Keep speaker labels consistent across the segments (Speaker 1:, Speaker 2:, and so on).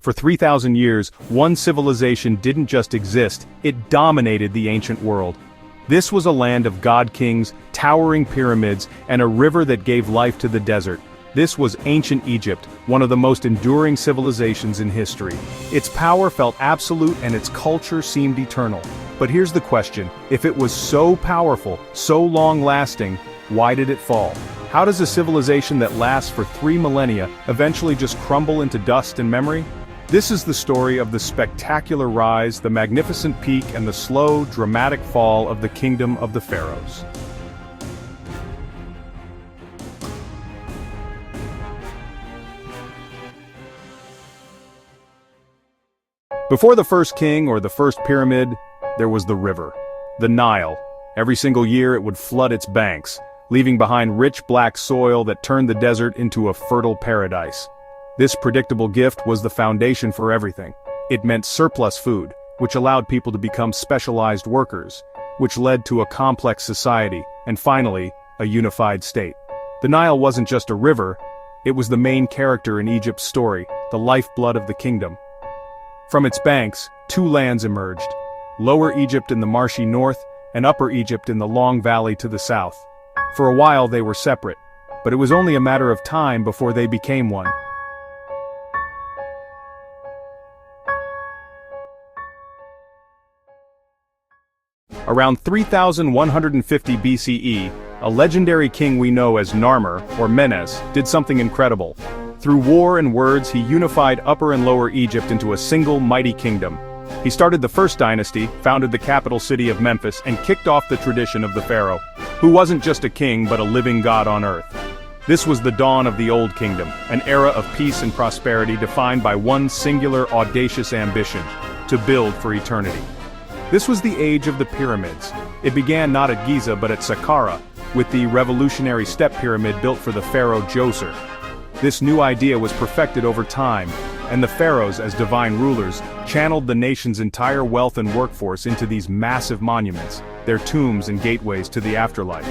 Speaker 1: For 3,000 years, one civilization didn't just exist, it dominated the ancient world. This was a land of god-kings, towering pyramids, and a river that gave life to the desert. This was ancient Egypt, one of the most enduring civilizations in history. Its power felt absolute and its culture seemed eternal. But here's the question, if it was so powerful, so long-lasting, why did it fall? How does a civilization that lasts for 3 millennia eventually just crumble into dust and memory? This is the story of the spectacular rise, the magnificent peak, and the slow, dramatic fall of the kingdom of the pharaohs. Before the first king or the first pyramid, there was the river, the Nile. Every single year it would flood its banks, leaving behind rich black soil that turned the desert into a fertile paradise. This predictable gift was the foundation for everything. It meant surplus food, which allowed people to become specialized workers, which led to a complex society, and finally, a unified state. The Nile wasn't just a river, it was the main character in Egypt's story, the lifeblood of the kingdom. From its banks, 2 lands emerged, Lower Egypt in the marshy north, and Upper Egypt in the long valley to the south. For a while they were separate, but it was only a matter of time before they became one. Around 3150 BCE, a legendary king we know as Narmer, or Menes, did something incredible. Through war and words he unified Upper and Lower Egypt into a single mighty kingdom. He started the first dynasty, founded the capital city of Memphis, and kicked off the tradition of the pharaoh, who wasn't just a king but a living god on earth. This was the dawn of the Old Kingdom, an era of peace and prosperity defined by one singular audacious ambition: to build for eternity. This was the age of the pyramids. It began not at Giza but at Saqqara, with the revolutionary step pyramid built for the pharaoh Djoser. This new idea was perfected over time, and the pharaohs, as divine rulers, channeled the nation's entire wealth and workforce into these massive monuments, their tombs and gateways to the afterlife.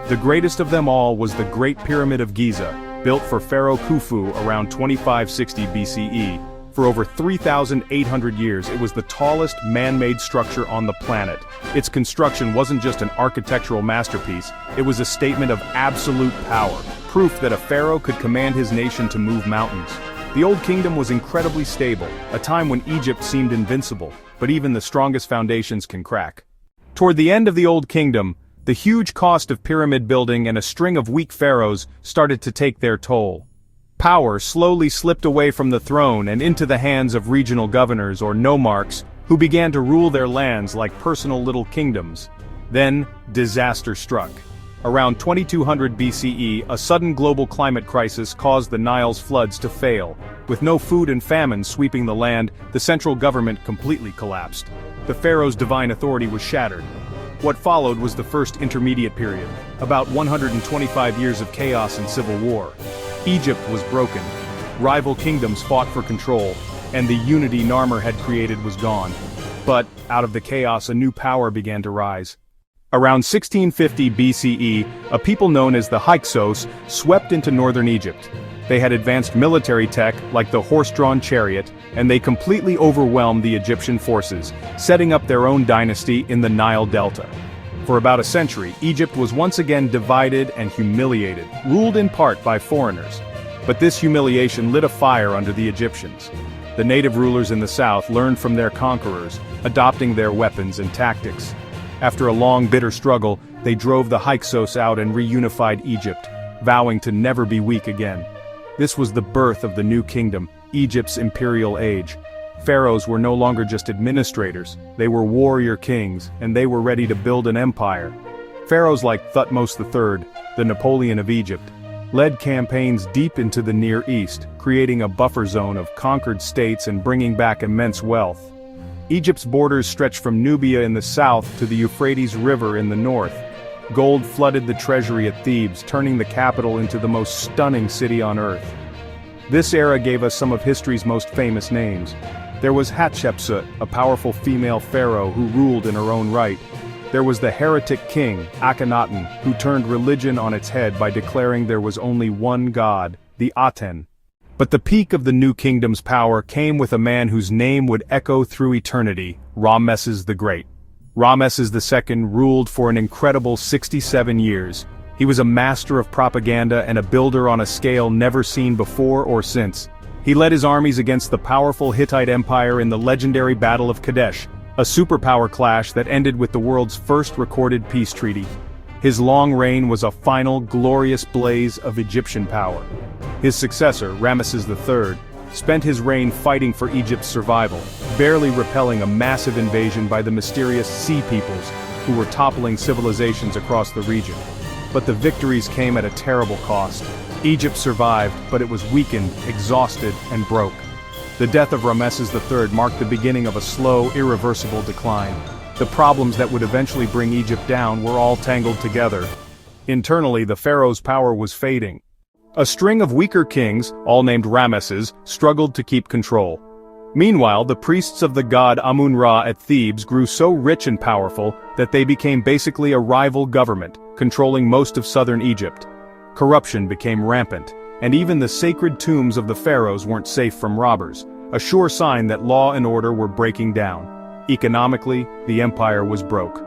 Speaker 1: The greatest of them all was the Great Pyramid of Giza, built for Pharaoh Khufu around 2560 BCE. For over 3,800 years it was the tallest man-made structure on the planet. Its construction wasn't just an architectural masterpiece, it was a statement of absolute power, proof that a pharaoh could command his nation to move mountains. The Old Kingdom was incredibly stable, a time when Egypt seemed invincible, but even the strongest foundations can crack. Toward the end of the Old Kingdom, the huge cost of pyramid building and a string of weak pharaohs started to take their toll. Power slowly slipped away from the throne and into the hands of regional governors or nomarchs, who began to rule their lands like personal little kingdoms. Then, disaster struck. Around 2200 BCE, a sudden global climate crisis caused the Nile's floods to fail. With no food and famine sweeping the land, the central government completely collapsed. The pharaoh's divine authority was shattered. What followed was the first intermediate period, about 125 years of chaos and civil war. Egypt was broken. Rival kingdoms fought for control, and the unity Narmer had created was gone. But, out of the chaos, a new power began to rise. Around 1650 BCE, a people known as the Hyksos swept into northern Egypt. They had advanced military tech, like the horse-drawn chariot, and they completely overwhelmed the Egyptian forces, setting up their own dynasty in the Nile Delta. For about a century, Egypt was once again divided and humiliated, ruled in part by foreigners. But this humiliation lit a fire under the Egyptians. The native rulers in the south learned from their conquerors, adopting their weapons and tactics. After a long, bitter struggle, they drove the Hyksos out and reunified Egypt, vowing to never be weak again. This was the birth of the new kingdom, Egypt's imperial age. Pharaohs were no longer just administrators, they were warrior kings, and they were ready to build an empire. Pharaohs like Thutmose III, the Napoleon of Egypt, led campaigns deep into the Near East, creating a buffer zone of conquered states and bringing back immense wealth. Egypt's borders stretched from Nubia in the south to the Euphrates River in the north. Gold flooded the treasury at Thebes, turning the capital into the most stunning city on earth. This era gave us some of history's most famous names. There was Hatshepsut, a powerful female pharaoh who ruled in her own right. There was the heretic king, Akhenaten, who turned religion on its head by declaring there was only one god, the Aten. But the peak of the new kingdom's power came with a man whose name would echo through eternity, Ramesses the Great. Ramesses II ruled for an incredible 67 years. He was a master of propaganda and a builder on a scale never seen before or since. He led his armies against the powerful Hittite Empire in the legendary Battle of Kadesh, a superpower clash that ended with the world's first recorded peace treaty. His long reign was a final, glorious blaze of Egyptian power. His successor, Ramesses III, spent his reign fighting for Egypt's survival, barely repelling a massive invasion by the mysterious Sea Peoples, who were toppling civilizations across the region. But the victories came at a terrible cost. Egypt survived, but it was weakened, exhausted, and broke. The death of Ramesses III marked the beginning of a slow, irreversible decline. The problems that would eventually bring Egypt down were all tangled together. Internally, the pharaoh's power was fading. A string of weaker kings, all named Ramesses, struggled to keep control. Meanwhile, the priests of the god Amun-Ra at Thebes grew so rich and powerful that they became basically a rival government, controlling most of southern Egypt. Corruption became rampant, and even the sacred tombs of the pharaohs weren't safe from robbers, a sure sign that law and order were breaking down. Economically, the empire was broke.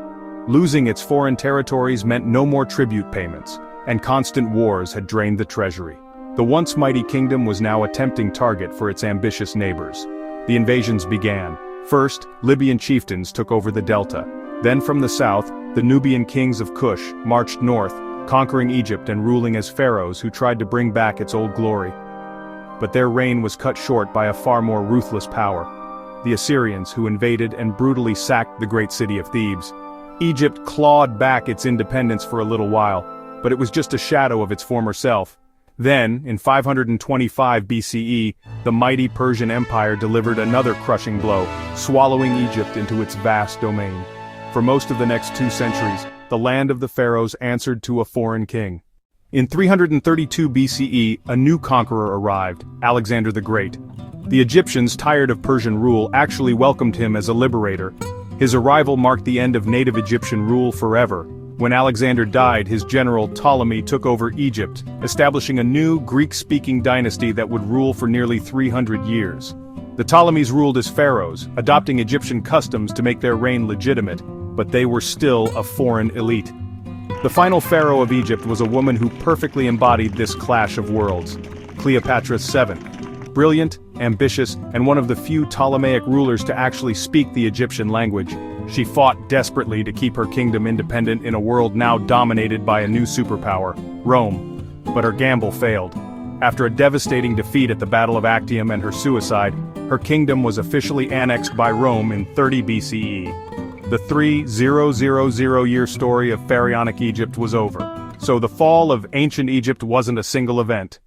Speaker 1: Losing its foreign territories meant no more tribute payments, and constant wars had drained the treasury. The once mighty kingdom was now a tempting target for its ambitious neighbors. The invasions began. First, Libyan chieftains took over the delta. Then from the south, the Nubian kings of Kush marched north, conquering Egypt and ruling as pharaohs who tried to bring back its old glory. But their reign was cut short by a far more ruthless power: the Assyrians, who invaded and brutally sacked the great city of Thebes. Egypt clawed back its independence for a little while, but it was just a shadow of its former self. Then, in 525 BCE, the mighty Persian Empire delivered another crushing blow, swallowing Egypt into its vast domain. For most of the next 2 centuries, the land of the pharaohs answered to a foreign king. In 332 BCE, a new conqueror arrived, Alexander the Great. The Egyptians, tired of Persian rule, actually welcomed him as a liberator. His arrival marked the end of native Egyptian rule forever. When Alexander died, his general Ptolemy took over Egypt, establishing a new Greek-speaking dynasty that would rule for nearly 300 years. The Ptolemies ruled as pharaohs, adopting Egyptian customs to make their reign legitimate, but they were still a foreign elite. The final pharaoh of Egypt was a woman who perfectly embodied this clash of worlds: Cleopatra VII. Brilliant, ambitious, and one of the few Ptolemaic rulers to actually speak the Egyptian language, she fought desperately to keep her kingdom independent in a world now dominated by a new superpower, Rome. But her gamble failed. After a devastating defeat at the Battle of Actium and her suicide, her kingdom was officially annexed by Rome in 30 BCE. The 3000-year story of pharaonic Egypt was over. So the fall of ancient Egypt wasn't a single event.